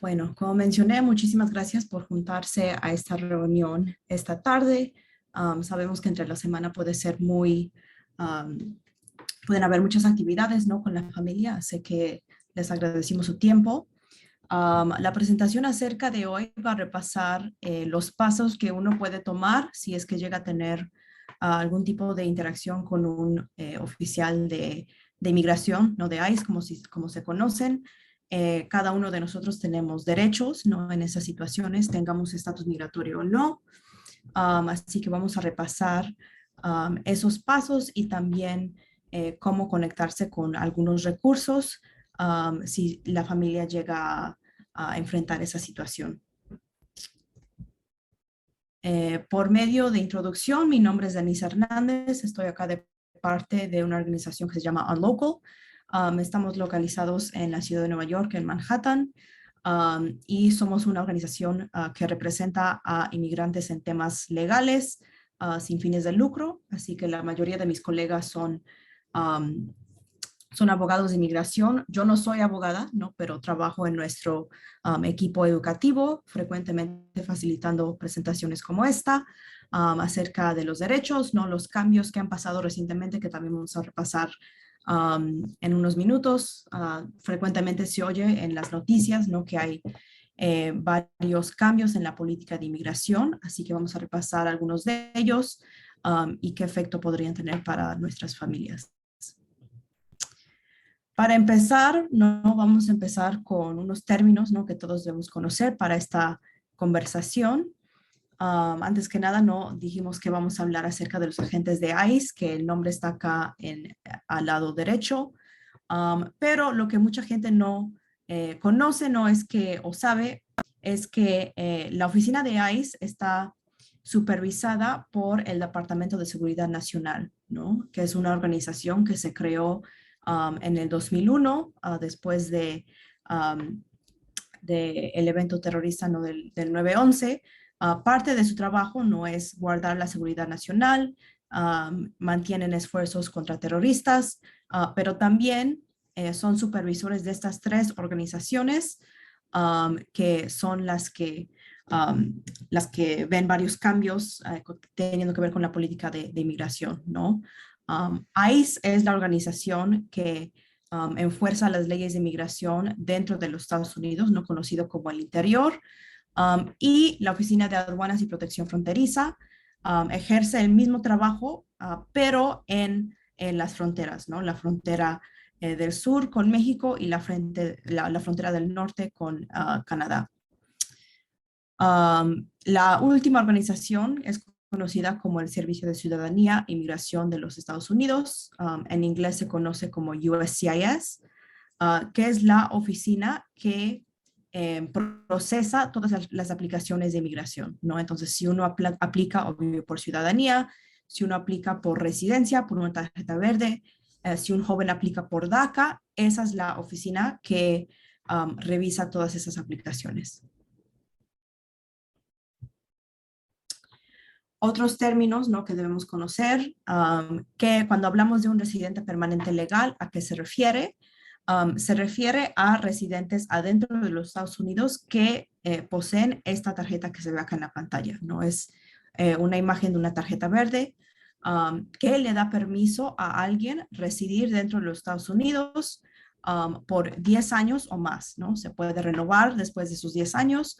Bueno, como mencioné, muchísimas gracias por juntarse a esta reunión esta tarde. Sabemos que entre la semana puede ser um, pueden haber muchas actividades, ¿no? Con la familia, así que les agradecimos su tiempo. La presentación acerca de hoy va a repasar los pasos que uno puede tomar si es que llega a tener algún tipo de interacción con un oficial de inmigración, no de ICE, como se conocen. Cada uno de nosotros tenemos derechos, ¿no? En esas situaciones, tengamos estatus migratorio o no. Así que vamos a repasar esos pasos y también cómo conectarse con algunos recursos si la familia llega a enfrentar esa situación. Por medio de introducción, mi nombre es Denise Hernández, estoy acá de parte de una organización que se llama Unlocal. Estamos localizados en la ciudad de Nueva York, en Manhattan, y somos una organización que representa a inmigrantes en temas legales sin fines de lucro, así que la mayoría de mis colegas son abogados de inmigración. Yo no soy abogada, ¿no? Pero trabajo en nuestro equipo educativo, frecuentemente facilitando presentaciones como esta acerca de los derechos, ¿no? Los cambios que han pasado recientemente, que también vamos a repasar en unos minutos. Frecuentemente se oye en las noticias, ¿no? Que hay varios cambios en la política de inmigración, así que vamos a repasar algunos de ellos y qué efecto podrían tener para nuestras familias. Para empezar, ¿no? Vamos a empezar con unos términos, ¿no? Que todos debemos conocer para esta conversación. Antes que nada, no dijimos que vamos a hablar acerca de los agentes de ICE, que el nombre está acá al lado derecho, pero lo que mucha gente no conoce, no es que, o sabe, es que la oficina de ICE está supervisada por el Departamento de Seguridad Nacional, ¿no? Que es una organización que se creó en el 2001, después de el evento terrorista, ¿no? del 9/11. Parte de su trabajo no es guardar la seguridad nacional, mantienen esfuerzos contra terroristas, pero también son supervisores de estas tres organizaciones que son las que ven varios cambios teniendo que ver con la política de inmigración, ¿no? ICE es la organización que enfuerza las leyes de inmigración dentro de los Estados Unidos, no conocido como el Interior, y la Oficina de Aduanas y Protección Fronteriza ejerce el mismo trabajo, pero en las fronteras, ¿no? La frontera del sur con México y la frontera del norte con Canadá. La última organización es conocida como el Servicio de Ciudadanía e Inmigración de los Estados Unidos. En inglés se conoce como USCIS, que es la oficina que procesa todas las aplicaciones de inmigración, ¿no? Entonces, si uno aplica o vive por ciudadanía, si uno aplica por residencia, por una tarjeta verde, si un joven aplica por DACA, esa es la oficina que revisa todas esas aplicaciones. Otros términos, ¿no? Que debemos conocer, que cuando hablamos de un residente permanente legal, ¿a qué se refiere? Se refiere a residentes adentro de los Estados Unidos que poseen esta tarjeta que se ve acá en la pantalla, ¿no? Es una imagen de una tarjeta verde que le da permiso a alguien residir dentro de los Estados Unidos por 10 años o más, ¿no? Se puede renovar después de sus 10 años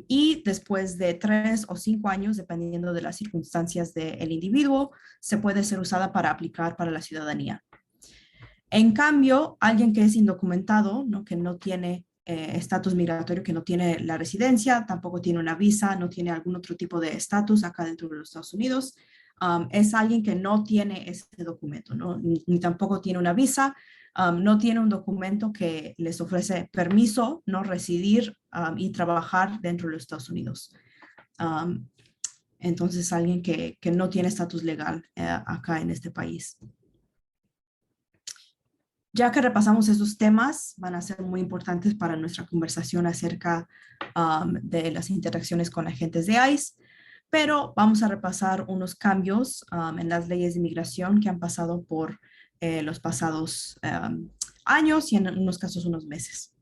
y después de 3 o 5 años, dependiendo de las circunstancias del individuo, se puede ser usada para aplicar para la ciudadanía. En cambio, alguien que es indocumentado, ¿no? Que no tiene estatus migratorio, que no tiene la residencia, tampoco tiene una visa, no tiene algún otro tipo de estatus acá dentro de los Estados Unidos, es alguien que no tiene ese documento, ¿no? Ni tampoco tiene una visa, no tiene un documento que les ofrece permiso, ¿no? Residir y trabajar dentro de los Estados Unidos. Entonces, alguien que no tiene estatus legal acá en este país. Ya que repasamos esos temas, van a ser muy importantes para nuestra conversación acerca de las interacciones con agentes de ICE, pero vamos a repasar unos cambios en las leyes de inmigración que han pasado por los pasados años y en unos casos unos meses.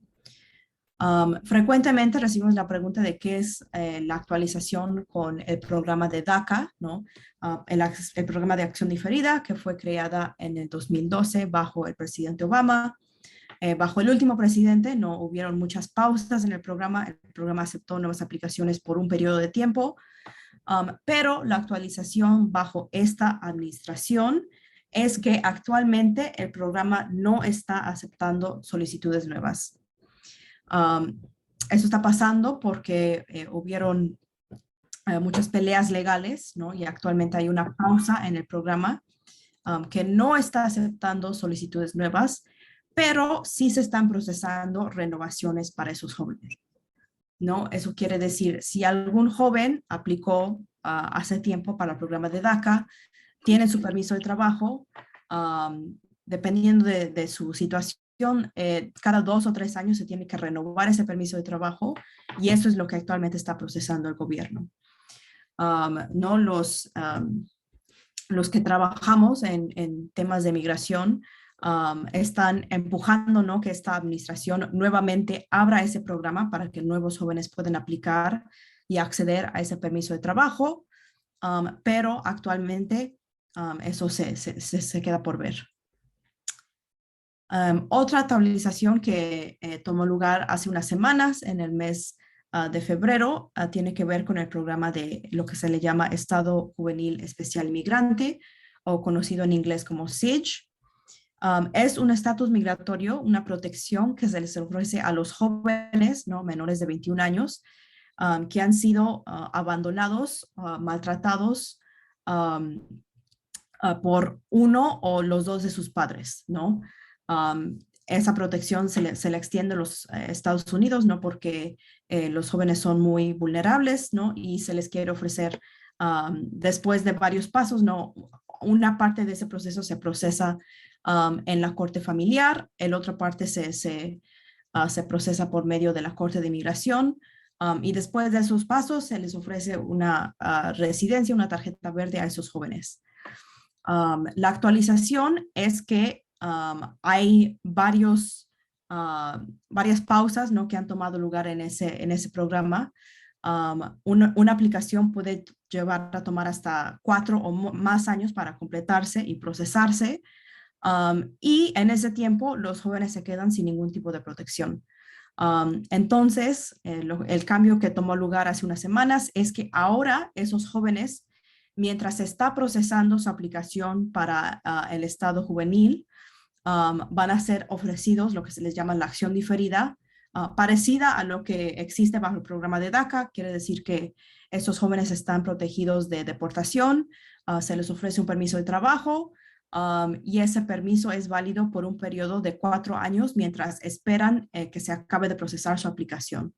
Frecuentemente recibimos la pregunta de qué es la actualización con el programa de DACA, ¿no? El programa de acción diferida que fue creada en el 2012 bajo el presidente Obama. Bajo el último presidente no hubieron muchas pausas en el programa aceptó nuevas aplicaciones por un periodo de tiempo, pero la actualización bajo esta administración es que actualmente el programa no está aceptando solicitudes nuevas. Eso está pasando porque hubieron muchas peleas legales, ¿no? Y actualmente hay una pausa en el programa que no está aceptando solicitudes nuevas, pero sí se están procesando renovaciones para esos jóvenes, ¿no? Eso quiere decir, si algún joven aplicó hace tiempo para el programa de DACA, tiene su permiso de trabajo, dependiendo de su situación, cada 2 o 3 años se tiene que renovar ese permiso de trabajo y eso es lo que actualmente está procesando el gobierno. No los que trabajamos en temas de migración están empujando, ¿no? Que esta administración nuevamente abra ese programa para que nuevos jóvenes puedan aplicar y acceder a ese permiso de trabajo, pero actualmente eso se queda por ver. Otra actualización que tomó lugar hace unas semanas en el mes de febrero tiene que ver con el programa de lo que se le llama Estado Juvenil Especial Migrante o conocido en inglés como SIDGE. Es un estatus migratorio, una protección que se les ofrece a los jóvenes, ¿no? Menores de 21 años que han sido abandonados, maltratados por uno o los dos de sus padres, ¿no? Esa protección se le extiende a los Estados Unidos, ¿no? Porque los jóvenes son muy vulnerables, ¿no? Y se les quiere ofrecer, después de varios pasos, ¿no? Una parte de ese proceso se procesa en la corte familiar, la otra parte se procesa por medio de la corte de inmigración. Y después de esos pasos se les ofrece una residencia, una tarjeta verde a esos jóvenes. La actualización es que hay varias pausas, ¿no? Que han tomado lugar en ese programa. Una aplicación puede llevar a tomar hasta 4 o más años para completarse y procesarse. Y en ese tiempo los jóvenes se quedan sin ningún tipo de protección. Entonces, el cambio que tomó lugar hace unas semanas es que ahora esos jóvenes, mientras se está procesando su aplicación para el estado juvenil, van a ser ofrecidos lo que se les llama la acción diferida, parecida a lo que existe bajo el programa de DACA. Quiere decir que esos jóvenes están protegidos de deportación, se les ofrece un permiso de trabajo, y ese permiso es válido por un periodo de 4 años mientras esperan que se acabe de procesar su aplicación.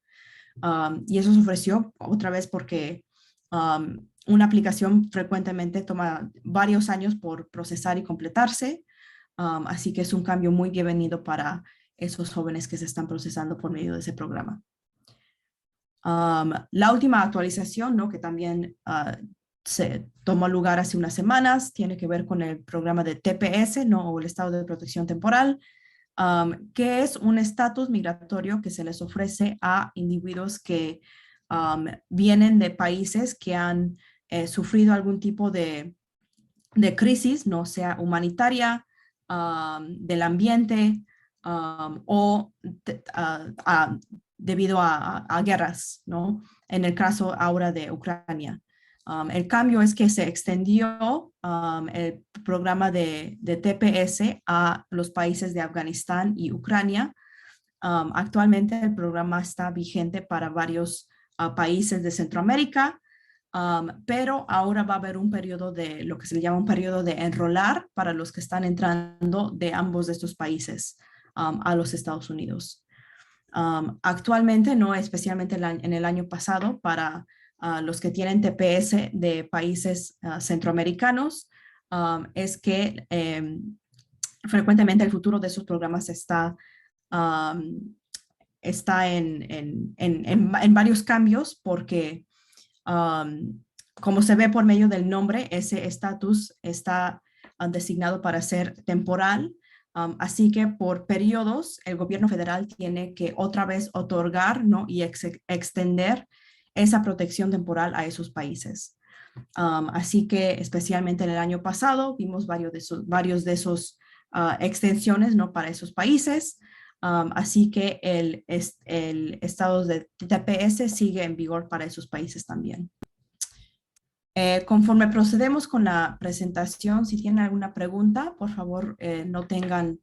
Y eso se ofreció otra vez porque una aplicación frecuentemente toma varios años por procesar y completarse. Así que es un cambio muy bienvenido para esos jóvenes que se están procesando por medio de ese programa. La última actualización, ¿no? Que también se tomó lugar hace unas semanas, tiene que ver con el programa de TPS, ¿no? O el Estado de Protección Temporal, que es un estatus migratorio que se les ofrece a individuos que vienen de países que han sufrido algún tipo de crisis, no sea humanitaria, del ambiente o debido a guerras, ¿no? En el caso ahora de Ucrania. El cambio es que se extendió el programa de TPS a los países de Afganistán y Ucrania. Actualmente el programa está vigente para varios países de Centroamérica, pero ahora va a haber un periodo de lo que se le llama un periodo de enrolar para los que están entrando de ambos de estos países a los Estados Unidos. Actualmente, no especialmente en el año pasado, para los que tienen TPS de países centroamericanos, es que frecuentemente el futuro de esos programas está en varios cambios porque como se ve por medio del nombre, ese estatus está designado para ser temporal, Así que por periodos el gobierno federal tiene que otra vez otorgar, ¿no? y extender esa protección temporal a esos países. Así que especialmente en el año pasado vimos varios de esos extensiones, ¿no? para esos países. Así que el estado de TPS sigue en vigor para esos países también. Conforme procedemos con la presentación, si tienen alguna pregunta, por favor, no tengan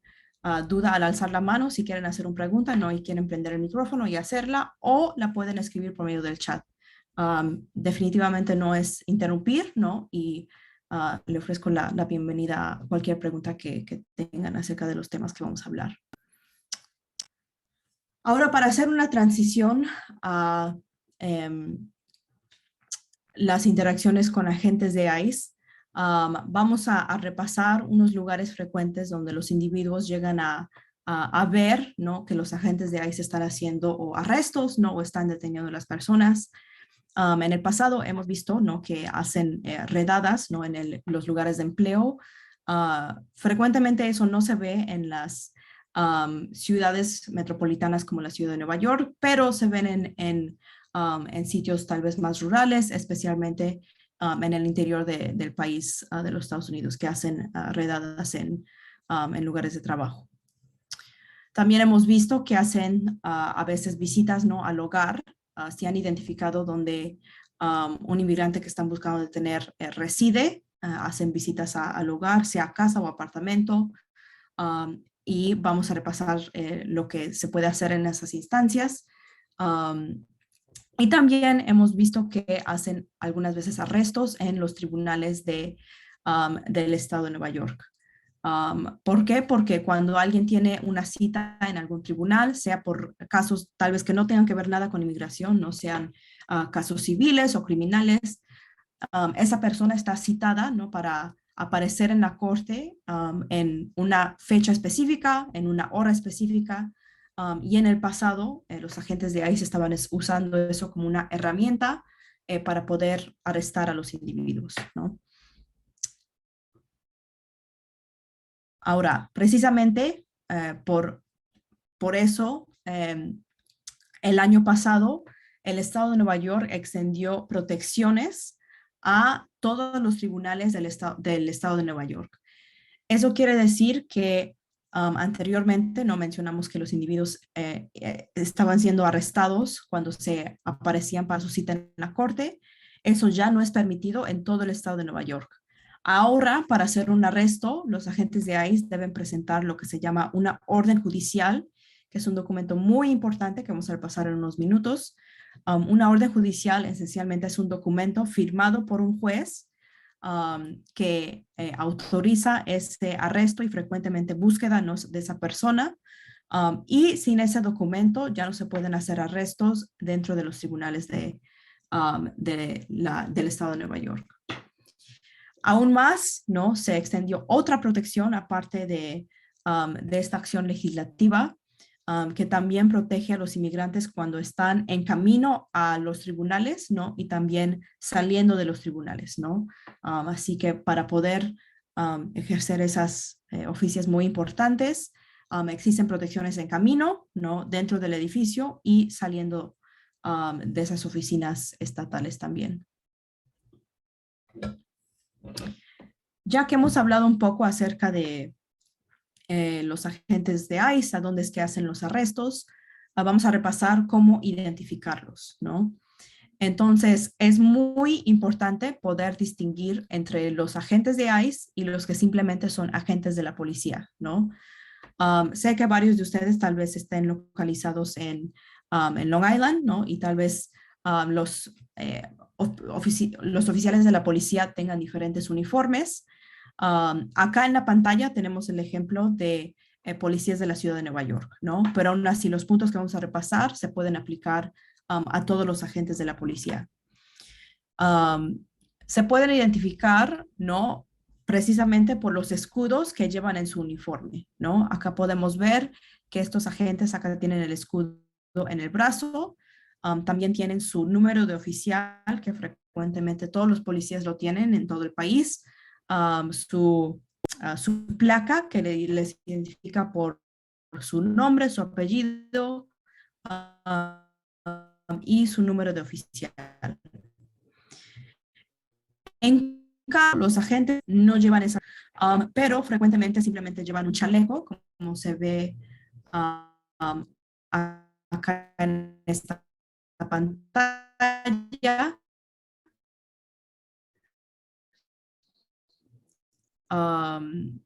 duda al alzar la mano si quieren hacer una pregunta, no y quieren prender el micrófono y hacerla, o la pueden escribir por medio del chat. Definitivamente no es interrumpir, ¿no? Y le ofrezco la bienvenida a cualquier pregunta que tengan acerca de los temas que vamos a hablar. Ahora, para hacer una transición a las interacciones con agentes de ICE, vamos a repasar unos lugares frecuentes donde los individuos llegan a ver, ¿no? que los agentes de ICE están haciendo o arrestos, ¿no? o están deteniendo a las personas. En el pasado hemos visto, ¿no? que hacen redadas, ¿no? en los lugares de empleo. Frecuentemente eso no se ve en las ciudades metropolitanas como la ciudad de Nueva York, pero se ven en sitios tal vez más rurales, especialmente en el interior del país de los Estados Unidos, que hacen redadas en lugares de trabajo. También hemos visto que hacen a veces visitas, ¿no? al hogar. Si han identificado donde un inmigrante que están buscando detener reside, hacen visitas al hogar, sea casa o apartamento, y vamos a repasar lo que se puede hacer en esas instancias. Y también hemos visto que hacen algunas veces arrestos en los tribunales del estado de Nueva York. ¿Por qué? Porque cuando alguien tiene una cita en algún tribunal, sea por casos tal vez que no tengan que ver nada con inmigración, no sean casos civiles o criminales, esa persona está citada, ¿no? para aparecer en la corte en una fecha específica, en una hora específica, y en el pasado los agentes de ICE estaban usando eso como una herramienta para poder arrestar a los individuos, ¿no? Ahora, precisamente por eso, el año pasado, el estado de Nueva York extendió protecciones a todos los tribunales del estado de Nueva York. Eso quiere decir que anteriormente no mencionamos que los individuos estaban siendo arrestados cuando se aparecían para su cita en la corte. Eso ya no es permitido en todo el estado de Nueva York. Ahora, para hacer un arresto, los agentes de ICE deben presentar lo que se llama una orden judicial, que es un documento muy importante que vamos a repasar en unos minutos. Una orden judicial esencialmente es un documento firmado por un juez que autoriza ese arresto y frecuentemente búsqueda de esa persona. Y sin ese documento ya no se pueden hacer arrestos dentro de los tribunales del estado de Nueva York. Aún más, ¿no? Se extendió otra protección aparte de esta acción legislativa que también protege a los inmigrantes cuando están en camino a los tribunales, ¿no? Y también saliendo de los tribunales, ¿no? Así que para poder ejercer esas oficios muy importantes, existen protecciones en camino, ¿no? Dentro del edificio y saliendo de esas oficinas estatales también. Ya que hemos hablado un poco acerca de los agentes de ICE, a dónde es que hacen los arrestos, vamos a repasar cómo identificarlos, ¿no? Entonces, es muy importante poder distinguir entre los agentes de ICE y los que simplemente son agentes de la policía, ¿no? Sé que varios de ustedes tal vez estén localizados en Long Island, ¿no? Y tal vez los oficiales de la policía tengan diferentes uniformes. Acá en la pantalla tenemos el ejemplo de policías de la ciudad de Nueva York, ¿no? Pero aún así los puntos que vamos a repasar se pueden aplicar a todos los agentes de la policía. Se pueden identificar, ¿no? Precisamente por los escudos que llevan en su uniforme, ¿no? Acá podemos ver que estos agentes acá tienen el escudo en el brazo, también tienen su número de oficial, que frecuentemente todos los policías lo tienen en todo el país, su su placa que les identifica por su nombre, su apellido y su número de oficial. En cambio, los agentes no llevan esa, pero frecuentemente simplemente llevan un chaleco, como se ve um, acá en esta pantalla. Um,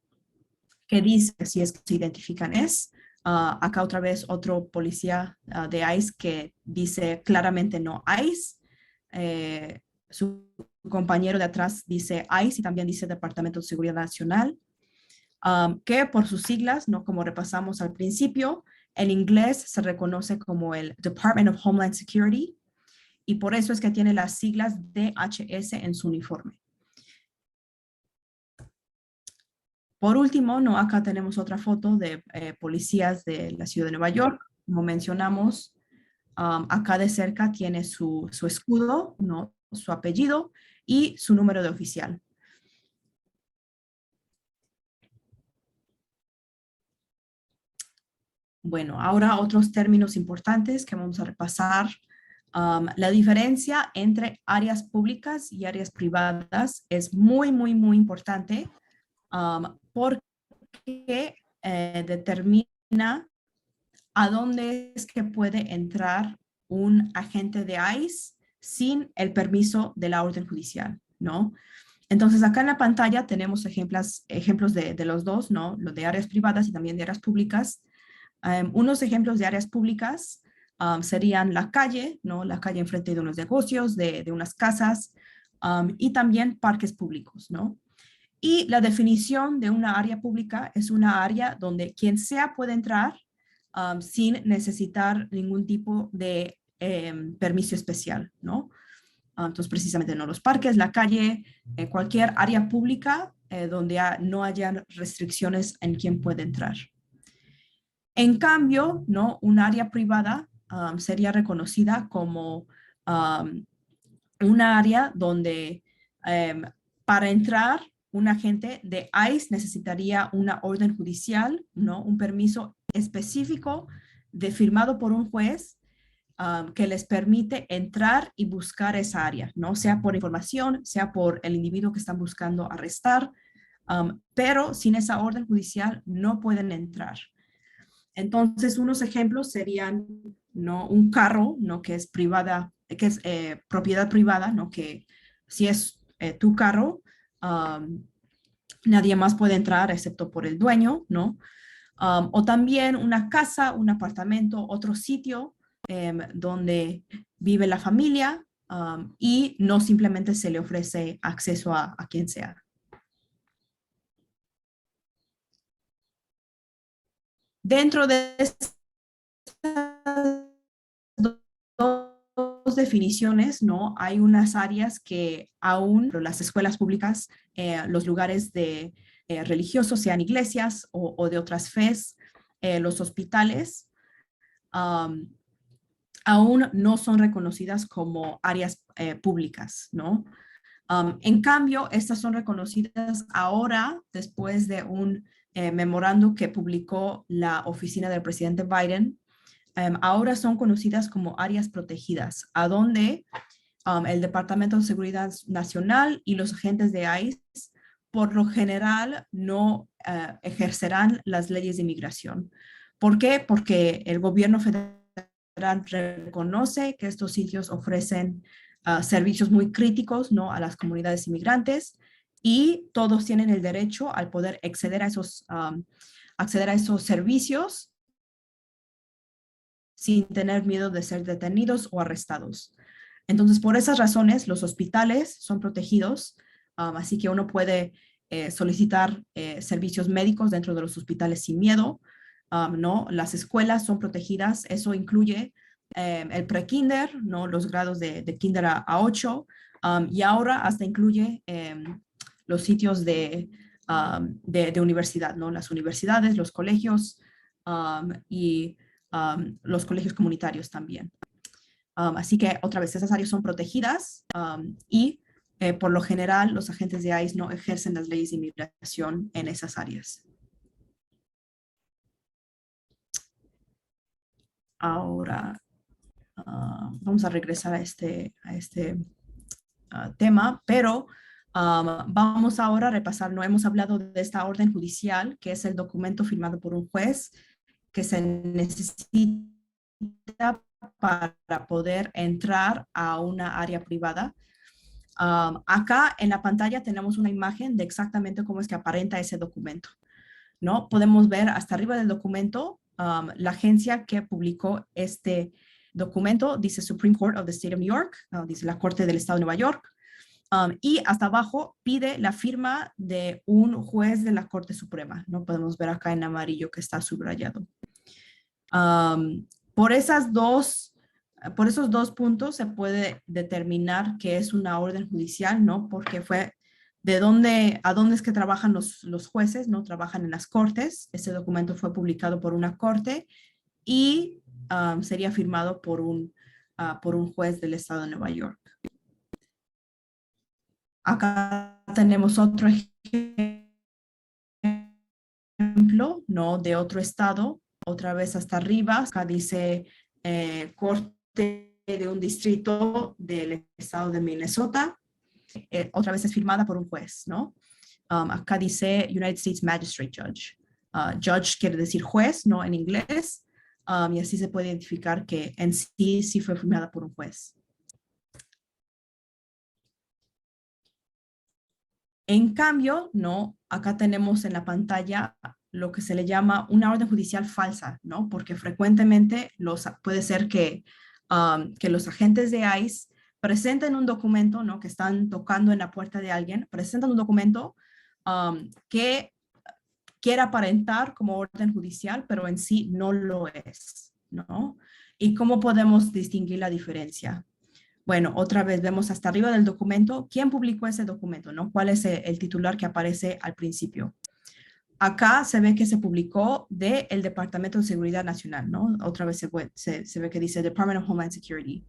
que dice si es que se identifican es. Acá otra vez otro policía de ICE que dice claramente no ICE. Su compañero de atrás dice ICE y también dice Departamento de Seguridad Nacional, que por sus siglas, no como repasamos al principio, en inglés se reconoce como el Department of Homeland Security y por eso es que tiene las siglas DHS en su uniforme. Por último, ¿no? Acá tenemos otra foto de policías de la ciudad de Nueva York. Como mencionamos, acá de cerca tiene su escudo, ¿no? Su apellido y su número de oficial. Bueno, ahora otros términos importantes que vamos a repasar. La diferencia entre áreas públicas y áreas privadas es muy, muy, muy importante porque determina a dónde es que puede entrar un agente de ICE sin el permiso de la orden judicial, ¿no? Entonces, acá en la pantalla tenemos ejemplos de los dos, ¿no? Los de áreas privadas y también de áreas públicas. Unos ejemplos de áreas públicas serían la calle, ¿no? La calle enfrente de unos negocios, de unas casas, y también parques públicos, ¿no? Y la definición de una área pública es una área donde quien sea puede entrar sin necesitar ningún tipo de permiso especial, ¿no? Entonces, precisamente no los parques, la calle, cualquier área pública donde no haya restricciones en quién puede entrar. En cambio, ¿no? Un área privada sería reconocida como una área donde para entrar un agente de ICE necesitaría una orden judicial, ¿no? Un permiso específico firmado por un juez que les permite entrar y buscar esa área, ¿no? Sea por información, sea por el individuo que están buscando arrestar, pero sin esa orden judicial no pueden entrar. Entonces, unos ejemplos serían, ¿no? Un carro, ¿no? Que es privada, que es propiedad privada, ¿no? Que si es tu carro, nadie más puede entrar excepto por el dueño, ¿no? O también una casa, un apartamento, otro sitio donde vive la familia y no simplemente se le ofrece acceso a quien sea. Dentro de estas dos definiciones, ¿no? Hay unas áreas que aún las escuelas públicas, los lugares religiosos, sean iglesias o de otras fes, los hospitales, aún no son reconocidas como áreas públicas, ¿no? En cambio, estas son reconocidas ahora después de un memorando que publicó la oficina del presidente Biden. Ahora son conocidas como áreas protegidas, a donde el Departamento de Seguridad Nacional y los agentes de ICE por lo general no ejercerán las leyes de inmigración. ¿Por qué? Porque el gobierno federal reconoce que estos sitios ofrecen servicios muy críticos, ¿no? A las comunidades inmigrantes y todos tienen el derecho al poder acceder a esos servicios sin tener miedo de ser detenidos o arrestados. Entonces, por esas razones, los hospitales son protegidos, así que uno puede solicitar servicios médicos dentro de los hospitales sin miedo, ¿no? Las escuelas son protegidas, eso incluye el pre-kinder, ¿no? Los grados de kinder a 8, y ahora hasta incluye los sitios de universidad, ¿no? Las universidades, los colegios y los colegios comunitarios también. Así que otra vez, esas áreas son protegidas y por lo general, los agentes de ICE no ejercen las leyes de inmigración en esas áreas. Ahora, vamos a regresar a este tema, pero vamos ahora a repasar. No hemos hablado de esta orden judicial, que es el documento firmado por un juez que se necesita para poder entrar a una área privada. Acá en la pantalla tenemos una imagen de exactamente cómo es que aparenta ese documento, ¿no? Podemos ver hasta arriba del documento la agencia que publicó este documento, dice Supreme Court of the State of New York, dice la Corte del Estado de Nueva York, y hasta abajo pide la firma de un juez de la Corte Suprema, ¿no? Podemos ver acá en amarillo que está subrayado. Por esos dos puntos se puede determinar que es una orden judicial, ¿no? Porque fue a dónde es que trabajan los jueces, ¿no? Trabajan en las cortes. Ese documento fue publicado por una corte y sería firmado por un juez del estado de Nueva York. Acá tenemos otro ejemplo, ¿no? De otro estado, otra vez hasta arriba. Acá dice corte de un distrito del estado de Minnesota. Otra vez es firmada por un juez, ¿no? Acá dice United States Magistrate Judge. Judge quiere decir juez, ¿no? En inglés. Y así se puede identificar que en sí fue firmada por un juez. En cambio, no, acá tenemos en la pantalla lo que se le llama una orden judicial falsa, ¿no? Porque frecuentemente puede ser que los agentes de ICE presenten un documento, ¿no? Que están tocando en la puerta de alguien, presentan un documento que quiere aparentar como orden judicial, pero en sí no lo es, ¿no? ¿Y cómo podemos distinguir la diferencia? Bueno, otra vez vemos hasta arriba del documento, ¿quién publicó ese documento? ¿No? ¿Cuál es el titular que aparece al principio? Acá se ve que se publicó del Departamento de Seguridad Nacional, ¿no? Otra vez se ve que dice Department of Homeland Security.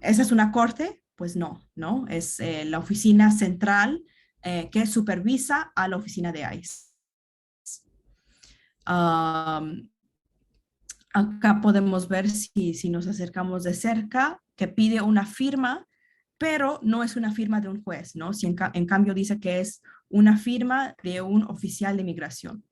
¿Esa es una corte? Pues no, ¿no? Es la oficina central que supervisa a la oficina de ICE. Acá podemos ver si nos acercamos de cerca que pide una firma, pero no es una firma de un juez, ¿no? Si en cambio dice que es una firma de un oficial de inmigración.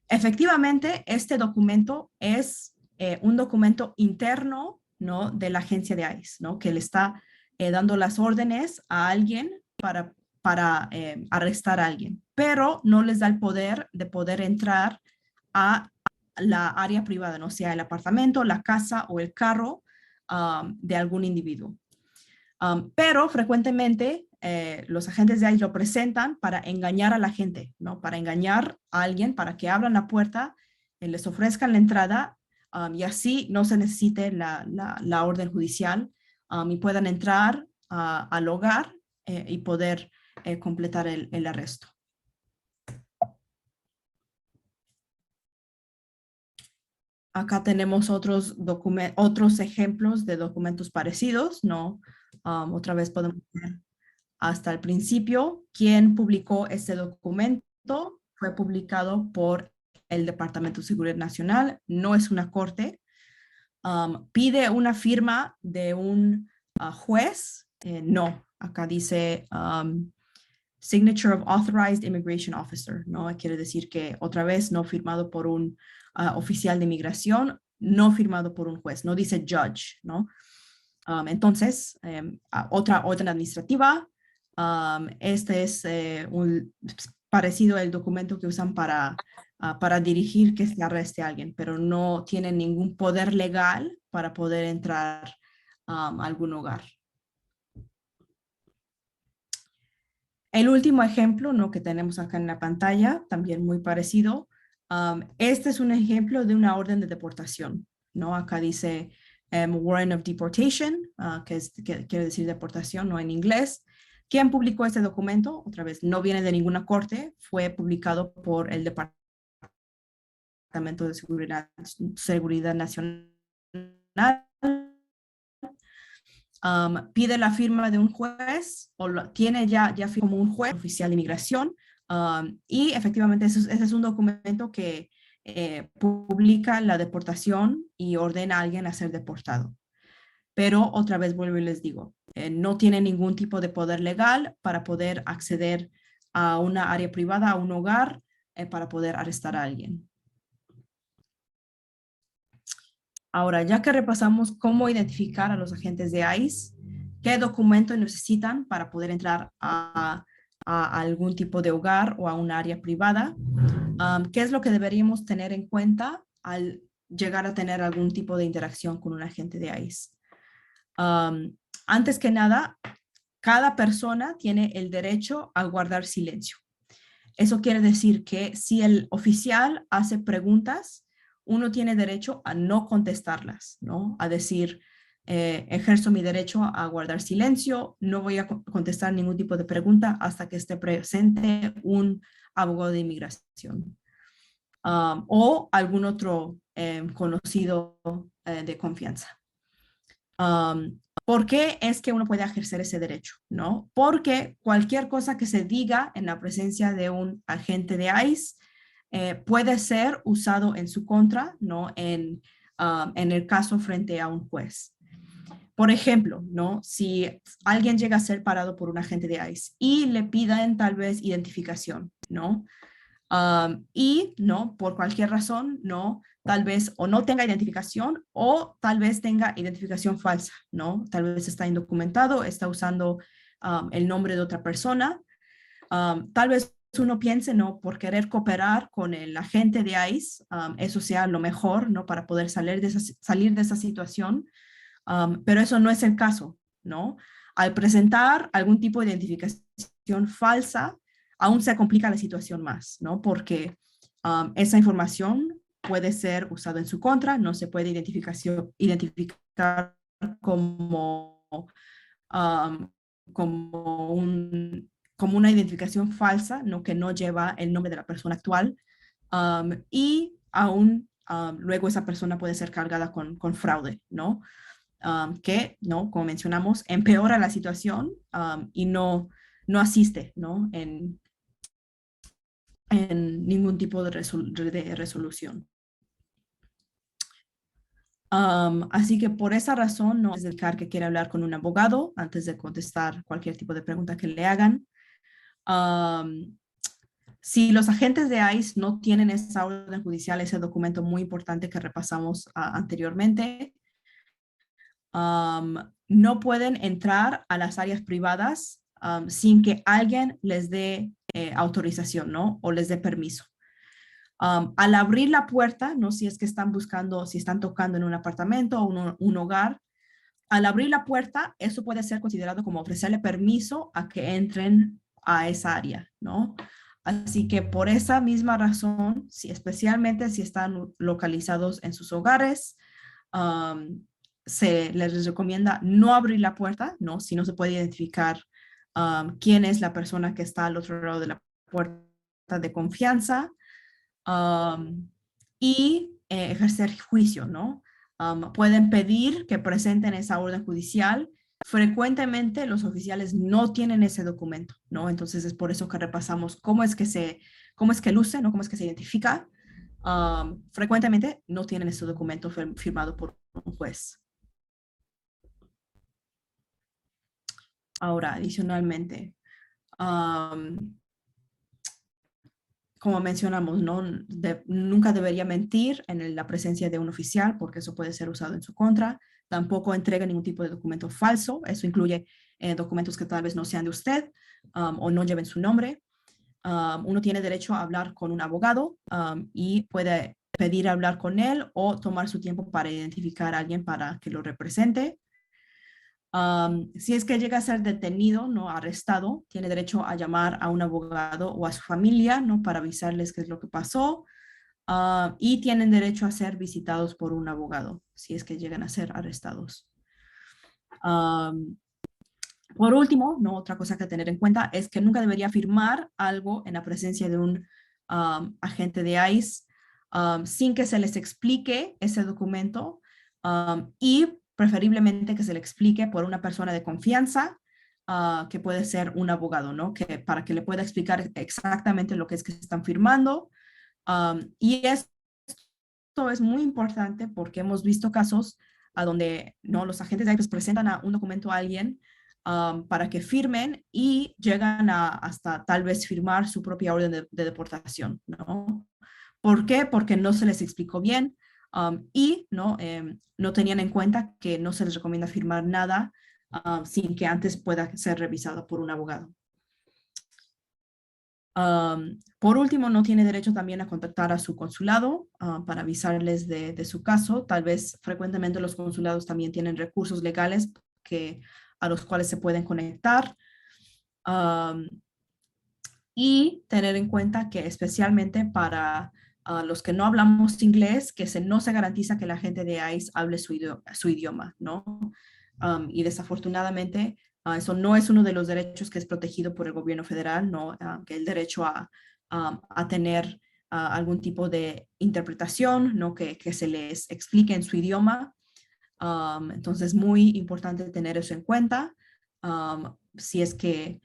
Efectivamente, este documento es un documento interno, ¿no? De la agencia de ICE, ¿no? Que le está dando las órdenes a alguien para arrestar a alguien, pero no les da el poder de poder entrar a la área privada, no sea el apartamento, la casa o el carro de algún individuo. Pero frecuentemente los agentes de ICE lo presentan para engañar a la gente, ¿no? Para engañar a alguien, para que abran la puerta, les ofrezcan la entrada y así no se necesite la orden judicial y puedan entrar al hogar y poder completar el arresto. Acá tenemos otros ejemplos de documentos parecidos, ¿no? Otra vez podemos ver hasta el principio quién publicó este documento. Fue publicado por el Departamento de Seguridad Nacional, no es una corte. Pide una firma de un juez, no, acá dice Signature of Authorized Immigration Officer, ¿no? Quiere decir que otra vez no firmado por un oficial de inmigración, no firmado por un juez, no dice judge, ¿no? Entonces, otra orden administrativa, este es parecido al documento que usan para dirigir que se arreste a alguien, pero no tiene ningún poder legal para poder entrar a algún hogar. El último ejemplo, ¿no? Que tenemos acá en la pantalla, también muy parecido. Este es un ejemplo de una orden de deportación, ¿no? Acá dice warrant of deportation, que quiere decir deportación, ¿no? En inglés. ¿Quién publicó este documento? Otra vez, no viene de ninguna corte, fue publicado por el Departamento de Seguridad Nacional. pide la firma de un juez o tiene ya como un juez oficial de inmigración y efectivamente ese es un documento que publica la deportación y ordena a alguien a ser deportado. Pero otra vez vuelvo y les digo, no tiene ningún tipo de poder legal para poder acceder a una área privada, a un hogar, para poder arrestar a alguien. Ahora, ya que repasamos cómo identificar a los agentes de ICE, qué documentos necesitan para poder entrar a algún tipo de hogar o a un área privada, qué es lo que deberíamos tener en cuenta al llegar a tener algún tipo de interacción con un agente de ICE. Antes que nada, cada persona tiene el derecho a guardar silencio. Eso quiere decir que si el oficial hace preguntas, uno tiene derecho a no contestarlas, ¿no? A decir, ejerzo mi derecho a guardar silencio, no voy a contestar ningún tipo de pregunta hasta que esté presente un abogado de inmigración o algún otro conocido de confianza. ¿Por qué es que uno puede ejercer ese derecho? ¿No? Porque cualquier cosa que se diga en la presencia de un agente de ICE puede ser usado en su contra, ¿no? En el caso frente a un juez. Por ejemplo, ¿no? Si alguien llega a ser parado por un agente de ICE y le piden tal vez identificación, ¿no? Y, ¿no? Por cualquier razón, ¿no? Tal vez o no tenga identificación o tal vez tenga identificación falsa, ¿no? Tal vez está indocumentado, está usando el nombre de otra persona. Tal vez uno piense, ¿no? Por querer cooperar con el agente de ICE, eso sea lo mejor, ¿no? Para poder salir de esa situación. Pero eso no es el caso, ¿no? Al presentar algún tipo de identificación falsa, aún se complica la situación más, ¿no? Porque esa información puede ser usada en su contra, no se puede identificar como, um, como, como una identificación falsa, ¿no? Que no lleva el nombre de la persona actual y aún luego esa persona puede ser cargada con fraude, ¿no? Que, ¿no? Como mencionamos, empeora la situación y no asiste, ¿no? En ningún tipo de resolución. Así que por esa razón no es del CAR que quiere hablar con un abogado antes de contestar cualquier tipo de pregunta que le hagan. Si los agentes de ICE no tienen esa orden judicial, ese documento muy importante que repasamos anteriormente, no pueden entrar a las áreas privadas sin que alguien les dé autorización, ¿no? O les dé permiso. Al abrir la puerta, ¿no? Si es que están buscando, si están tocando en un apartamento o un hogar, al abrir la puerta, eso puede ser considerado como ofrecerle permiso a que entren a esa área, ¿no? Así que por esa misma razón, si, especialmente si están localizados en sus hogares, se les recomienda no abrir la puerta, ¿no? Si no se puede identificar quién es la persona que está al otro lado de la puerta de confianza y ejercer juicio, ¿no? Pueden pedir que presenten esa orden judicial. Frecuentemente los oficiales no tienen ese documento, ¿no? Entonces es por eso que repasamos cómo es que luce, ¿no? Cómo es que se identifica. Frecuentemente no tienen ese documento firmado por un juez. Ahora, adicionalmente, como mencionamos, ¿no? Nunca debería mentir en la presencia de un oficial porque eso puede ser usado en su contra. Tampoco entrega ningún tipo de documento falso. Eso incluye documentos que tal vez no sean de usted o no lleven su nombre. Uno tiene derecho a hablar con un abogado y puede pedir hablar con él o tomar su tiempo para identificar a alguien para que lo represente. Si es que llega a ser detenido, no arrestado, tiene derecho a llamar a un abogado o a su familia, ¿no? Para avisarles qué es lo que pasó. Y tienen derecho a ser visitados por un abogado si es que llegan a ser arrestados. Por último, ¿no? Otra cosa que tener en cuenta es que nunca debería firmar algo en la presencia de un agente de ICE sin que se les explique ese documento y preferiblemente que se le explique por una persona de confianza, que puede ser un abogado, ¿no? Que, para que le pueda explicar exactamente lo que es que están firmando. Y esto es muy importante porque hemos visto casos a donde ¿no? los agentes de ICE presentan un documento a alguien para que firmen y llegan a hasta tal vez firmar su propia orden de deportación, ¿no? ¿Por qué? Porque no se les explicó bien y ¿no? No tenían en cuenta que no se les recomienda firmar nada sin que antes pueda ser revisado por un abogado. Por último, no tiene derecho también a contactar a su consulado para avisarles de su caso. Tal vez frecuentemente los consulados también tienen recursos legales a los cuales se pueden conectar. Y tener en cuenta que especialmente para los que no hablamos inglés, no se garantiza que la gente de ICE hable su idioma, ¿no? Y desafortunadamente, eso no es uno de los derechos que es protegido por el gobierno federal, ¿no? Que el derecho a tener algún tipo de interpretación, ¿no? Que se les explique en su idioma. Entonces, muy importante tener eso en cuenta si es que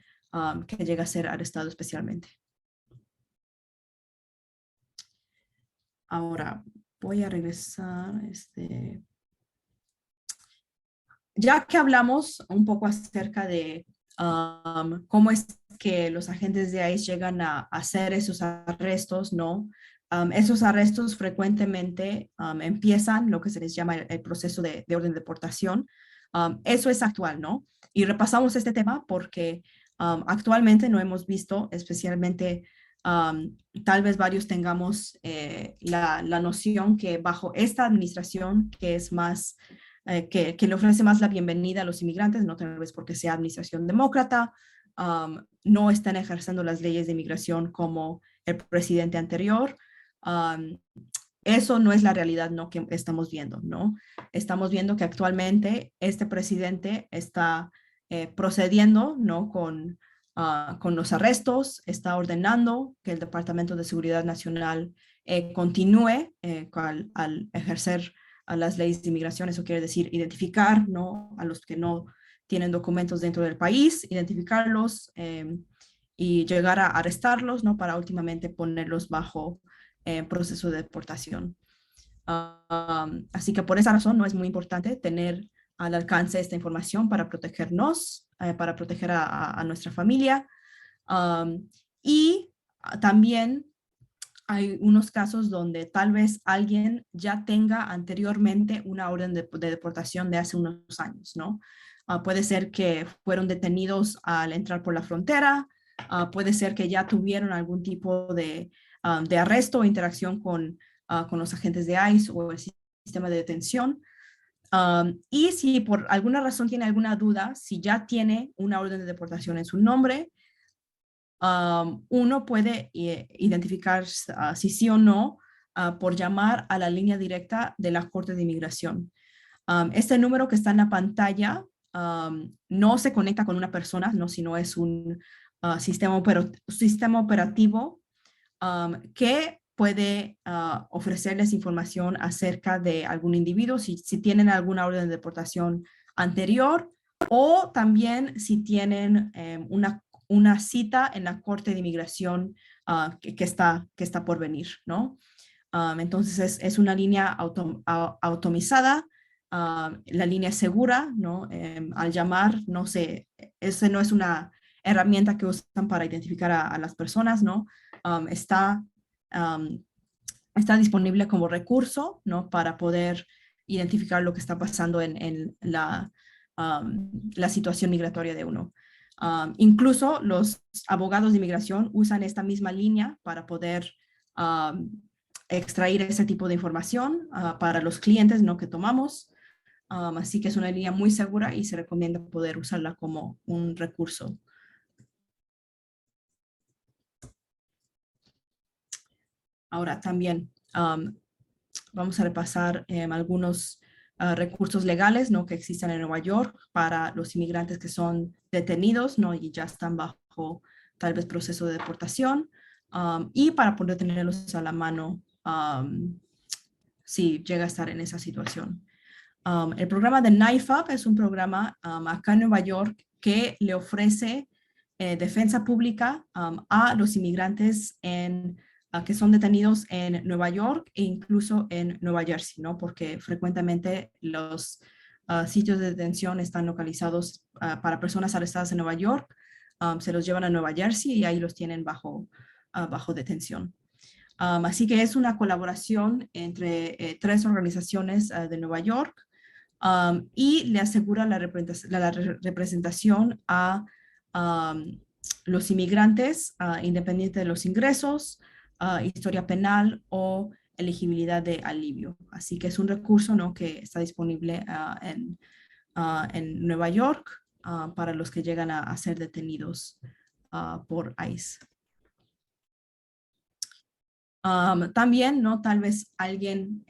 llega a ser arrestado especialmente. Ahora, voy a regresar. Ya que hablamos un poco acerca de cómo es que los agentes de ICE llegan a hacer esos arrestos, ¿no? Esos arrestos frecuentemente empiezan lo que se les llama el proceso de orden de deportación. Eso es actual, ¿no? Y repasamos este tema porque actualmente no hemos visto, especialmente tal vez varios tengamos la noción que bajo esta administración, que es más que le ofrece más la bienvenida a los inmigrantes, no tal vez porque sea administración demócrata, no están ejerciendo las leyes de inmigración como el presidente anterior. Um, Eso no es la realidad ¿no? que estamos viendo, ¿no? Estamos viendo que actualmente este presidente está procediendo, ¿no? Con los arrestos, está ordenando que el Departamento de Seguridad Nacional continúe al ejercer a las leyes de inmigración. Eso quiere decir identificar, ¿no? A los que no tienen documentos dentro del país, identificarlos y llegar a arrestarlos, ¿no? Para últimamente ponerlos bajo proceso de deportación. Así que por esa razón no es muy importante tener al alcance esta información para protegernos, para proteger a nuestra familia. Y también hay unos casos donde tal vez alguien ya tenga anteriormente una orden de deportación de hace unos años, ¿no? Puede ser que fueron detenidos al entrar por la frontera, puede ser que ya tuvieron algún tipo de arresto o interacción con los agentes de ICE o el sistema de detención. Y si por alguna razón tiene alguna duda, si ya tiene una orden de deportación en su nombre, uno puede identificar si sí o no por llamar a la línea directa de la Corte de Inmigración. Este número que está en la pantalla no se conecta con una persona, no, sino es un sistema operativo que puede ofrecerles información acerca de algún individuo, si tienen alguna orden de deportación anterior o también si tienen una cita en la Corte de Inmigración que está por venir, ¿no? Entonces es una línea automizada, la línea es segura, ¿no? Al llamar, no sé, ese no es una herramienta que usan para identificar a las personas, ¿no? Está está disponible como recurso, ¿no? Para poder identificar lo que está pasando en la situación migratoria de uno. Incluso los abogados de inmigración usan esta misma línea para poder extraer ese tipo de información para los clientes, ¿no? Que tomamos. Así que es una línea muy segura y se recomienda poder usarla como un recurso. Ahora también vamos a repasar algunos recursos legales ¿no? que existen en Nueva York para los inmigrantes que son detenidos ¿no? y ya están bajo tal vez proceso de deportación y para poder tenerlos a la mano si llega a estar en esa situación. El programa de NIFAP es un programa acá en Nueva York que le ofrece defensa pública a los inmigrantes que son detenidos en Nueva York e incluso en Nueva Jersey, ¿no? Porque frecuentemente los sitios de detención están localizados para personas arrestadas en Nueva York, se los llevan a Nueva Jersey y ahí los tienen bajo detención. Así que es una colaboración entre tres organizaciones de Nueva York y le asegura la representación a los inmigrantes independiente de los ingresos, historia penal o elegibilidad de alivio. Así que es un recurso, ¿no?, que está disponible en Nueva York para los que llegan a ser detenidos por ICE. También, ¿no? Tal vez alguien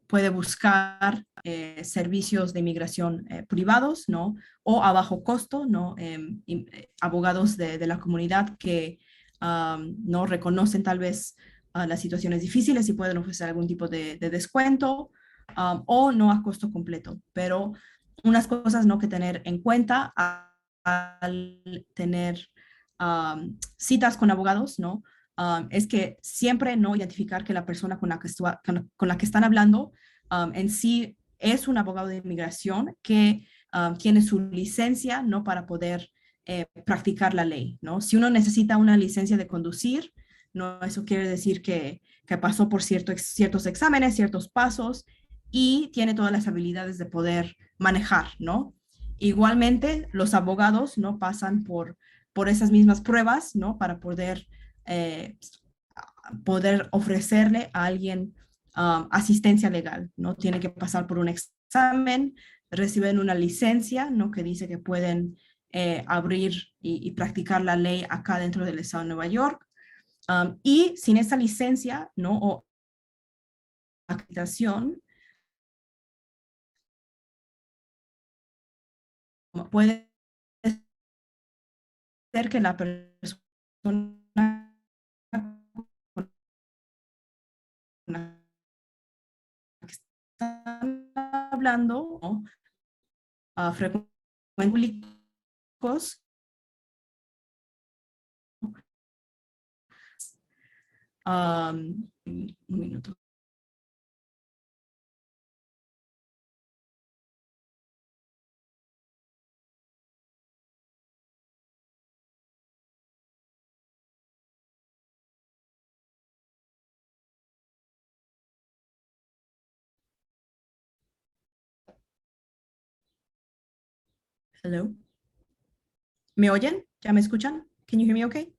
puede buscar servicios de inmigración privados, ¿no? O a bajo costo, ¿no? Abogados de la comunidad que no reconocen tal vez las situaciones difíciles y pueden ofrecer algún tipo de descuento o no a costo completo. Pero unas cosas, ¿no?, que tener en cuenta al tener citas con abogados, ¿no? Es que siempre no identificar que la persona con la que están hablando en sí es un abogado de inmigración que tiene su licencia, ¿no?, para poder practicar la ley, ¿no? Si uno necesita una licencia de conducir, no, eso quiere decir que pasó por ciertos exámenes, ciertos pasos y tiene todas las habilidades de poder manejar, ¿no? Igualmente, los abogados, ¿no?, pasan por esas mismas pruebas, ¿no?, para eh, poder ofrecerle a alguien asistencia legal, ¿no? Tiene que pasar por un examen, reciben una licencia, ¿no?, que dice que pueden abrir y practicar la ley acá dentro del estado de Nueva York. Y sin esa licencia, ¿no?, o acreditación, puede ser que la persona con la que están hablando, ¿no?, frecuentes públicos. Un minuto. Hello. ¿Me oyen? ¿Ya me escuchan? Can you hear me okay?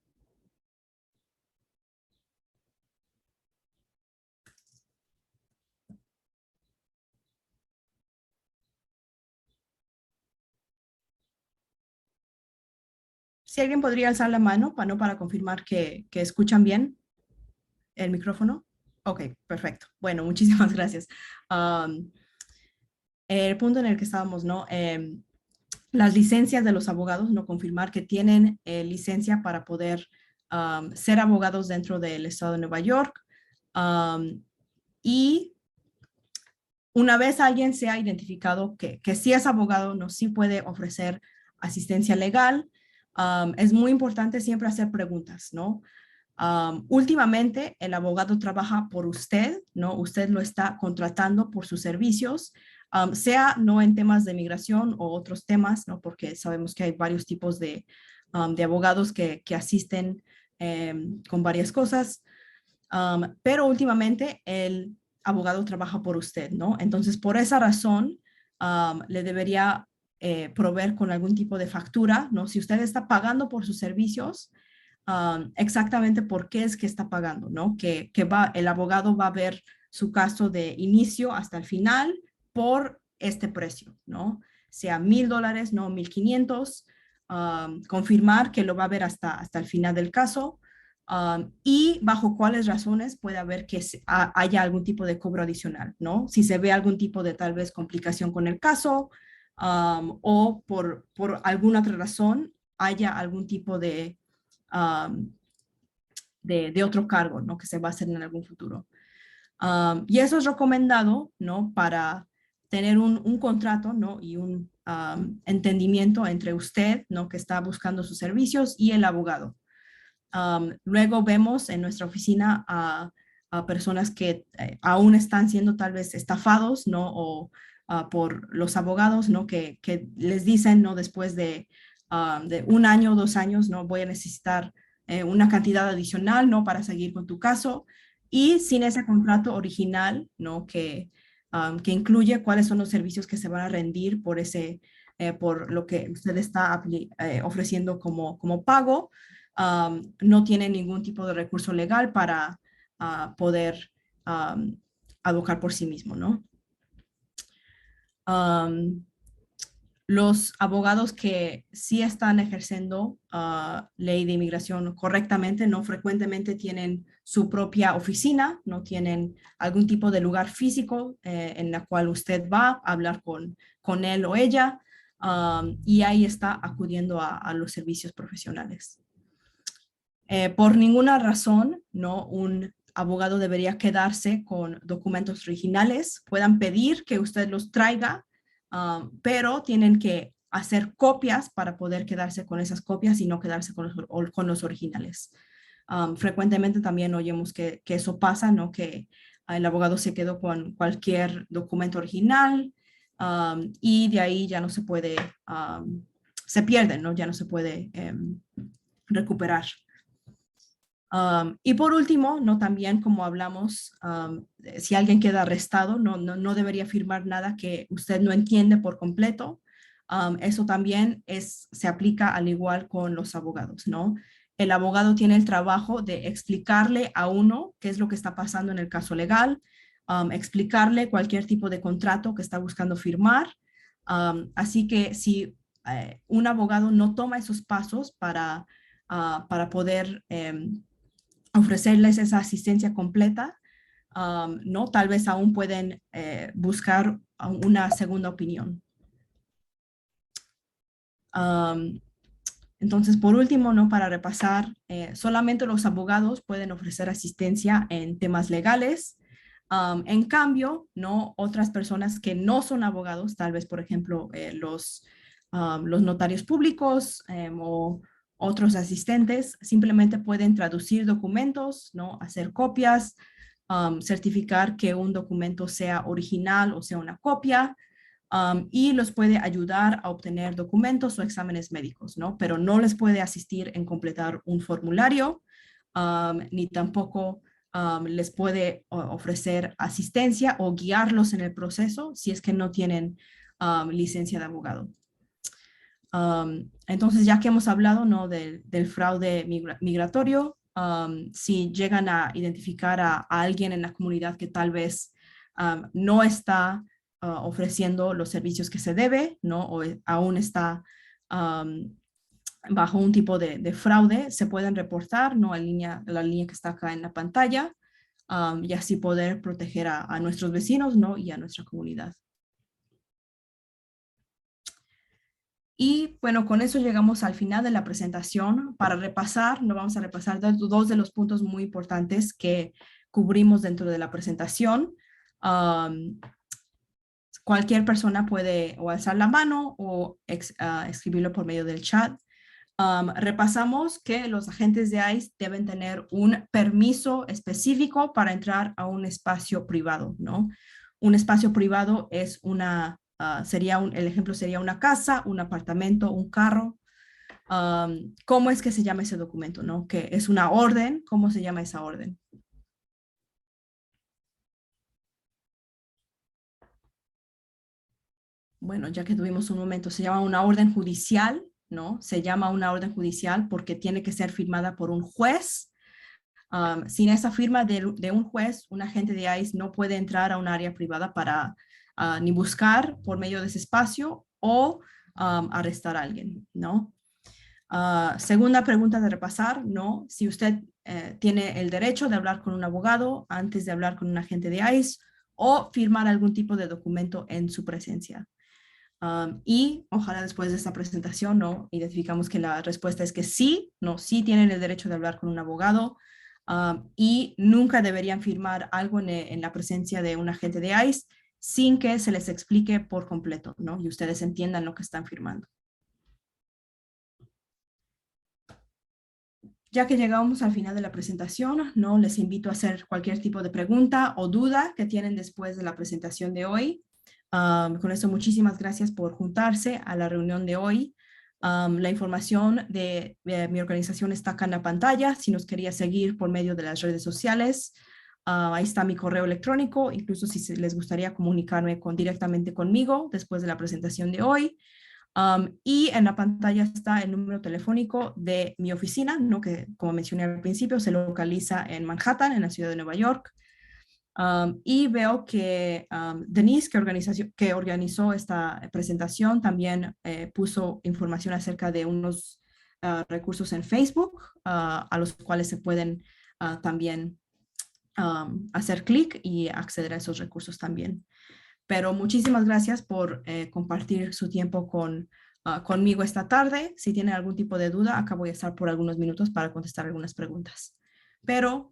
Si alguien podría alzar la mano para confirmar que escuchan bien el micrófono. Ok, perfecto. Bueno, muchísimas gracias. Um, el punto en el que estábamos, ¿no? Las licencias de los abogados, ¿no? Confirmar que tienen licencia para poder ser abogados dentro del estado de Nueva York. Y una vez alguien se ha identificado que sí es abogado, no sí puede ofrecer asistencia legal, es muy importante siempre hacer preguntas, ¿no? Últimamente, el abogado trabaja por usted, ¿no? Usted lo está contratando por sus servicios, sea no en temas de migración o otros temas, ¿no? Porque sabemos que hay varios tipos de abogados que asisten con varias cosas, pero últimamente el abogado trabaja por usted, ¿no? Entonces, por esa razón, le debería proveer con algún tipo de factura, ¿no? Si usted está pagando por sus servicios, exactamente por qué es que está pagando, ¿no? El abogado va a ver su caso de inicio hasta el final por este precio, ¿no? Sea $1,000, no 1,500, confirmar que lo va a ver hasta el final del caso y bajo cuáles razones puede haber que haya algún tipo de cobro adicional, ¿no? Si se ve algún tipo de tal vez complicación con el caso o por alguna otra razón haya algún tipo um, de otro cargo, ¿no?, que se va a hacer en algún futuro. Y eso es recomendado, ¿no?, para tener un contrato, ¿no? Y un entendimiento entre usted, ¿no? Que está buscando sus servicios y el abogado. Luego vemos en nuestra oficina a personas que aún están siendo tal vez estafados, ¿no? O por los abogados, ¿no? Que les dicen, ¿no? Después de 1 año o 2 años, ¿no? Voy a necesitar una cantidad adicional, ¿no? Para seguir con tu caso. Y sin ese contrato original, ¿no? Que incluye cuáles son los servicios que se van a rendir por lo que usted está ofreciendo como pago. No tiene ningún tipo de recurso legal para poder um, abogar por sí mismo, ¿no? Um, los abogados que sí están ejerciendo ley de inmigración correctamente, no frecuentemente tienen su propia oficina, no tienen algún tipo de lugar físico en la cual usted va a hablar con él o ella, y ahí está acudiendo a los servicios profesionales. Por ninguna razón, ¿no? Un abogado debería quedarse con documentos originales. Puedan pedir que usted los traiga, pero tienen que hacer copias para poder quedarse con esas copias y no quedarse con los originales. Frecuentemente también oímos que eso pasa, ¿no? Que el abogado se quedó con cualquier documento original, y de ahí ya no se puede, se pierden, ¿no? Ya no se puede recuperar. Y por último, no también como hablamos, si alguien queda arrestado, no debería firmar nada que usted no entiende por completo. Eso también se aplica al igual con los abogados, ¿no? El abogado tiene el trabajo de explicarle a uno qué es lo que está pasando en el caso legal, explicarle cualquier tipo de contrato que está buscando firmar. Así que si un abogado no toma esos pasos para poder ofrecerles esa asistencia completa, ¿no? Tal vez aún pueden buscar una segunda opinión. Um, entonces, por último, ¿no? Para repasar, solamente los abogados pueden ofrecer asistencia en temas legales. En cambio, ¿no? Otras personas que no son abogados, tal vez, por ejemplo, los notarios públicos o otros asistentes, simplemente pueden traducir documentos, ¿no? Hacer copias, certificar que un documento sea original o sea una copia, y los puede ayudar a obtener documentos o exámenes médicos, ¿no? Pero no les puede asistir en completar un formulario, ni tampoco les puede ofrecer asistencia o guiarlos en el proceso si es que no tienen licencia de abogado. Entonces, ya que hemos hablado, ¿no? del fraude migratorio, si llegan a identificar a alguien en la comunidad que tal vez no está ofreciendo los servicios que se debe, ¿no? O aún está bajo un tipo de fraude, se pueden reportar, ¿no? La línea que está acá en la pantalla, y así poder proteger a nuestros vecinos, ¿no? Y a nuestra comunidad. Y bueno, con eso llegamos al final de la presentación. Para repasar, no vamos a repasar dos de los puntos muy importantes que cubrimos dentro de la presentación. Cualquier persona puede o alzar la mano o escribirlo por medio del chat. Repasamos que los agentes de ICE deben tener un permiso específico para entrar a un espacio privado, ¿no? Un espacio privado es el ejemplo sería una casa, un apartamento, un carro. ¿Cómo es que se llama ese documento, no? Que es una orden, ¿cómo se llama esa orden? Bueno, ya que tuvimos un momento, se llama una orden judicial, ¿no? Se llama una orden judicial porque tiene que ser firmada por un juez. Sin esa firma de un juez, un agente de ICE no puede entrar a un área privada para ni buscar por medio de ese espacio o arrestar a alguien, ¿no? Segunda pregunta de repasar, ¿no? Si usted tiene el derecho de hablar con un abogado antes de hablar con un agente de ICE o firmar algún tipo de documento en su presencia. Y ojalá después de esta presentación, ¿no? Identificamos que la respuesta es que sí, ¿no? Sí tienen el derecho de hablar con un abogado, y nunca deberían firmar algo en la presencia de un agente de ICE sin que se les explique por completo, ¿no? Y ustedes entiendan lo que están firmando. Ya que llegamos al final de la presentación, ¿no? Les invito a hacer cualquier tipo de pregunta o duda que tienen después de la presentación de hoy. Con eso, muchísimas gracias por juntarse a la reunión de hoy. La información de mi organización está acá en la pantalla. Si nos quería seguir por medio de las redes sociales, ahí está mi correo electrónico, incluso si les gustaría comunicarme directamente conmigo después de la presentación de hoy. Y en la pantalla está el número telefónico de mi oficina, ¿no? Que como mencioné al principio, se localiza en Manhattan, en la ciudad de Nueva York. Y veo que Denise, que organizó esta presentación, también puso información acerca de unos recursos en Facebook, a los cuales se pueden también hacer clic y acceder a esos recursos también. Pero muchísimas gracias por compartir su tiempo conmigo esta tarde. Si tienen algún tipo de duda, acá voy a estar por algunos minutos para contestar algunas preguntas. Pero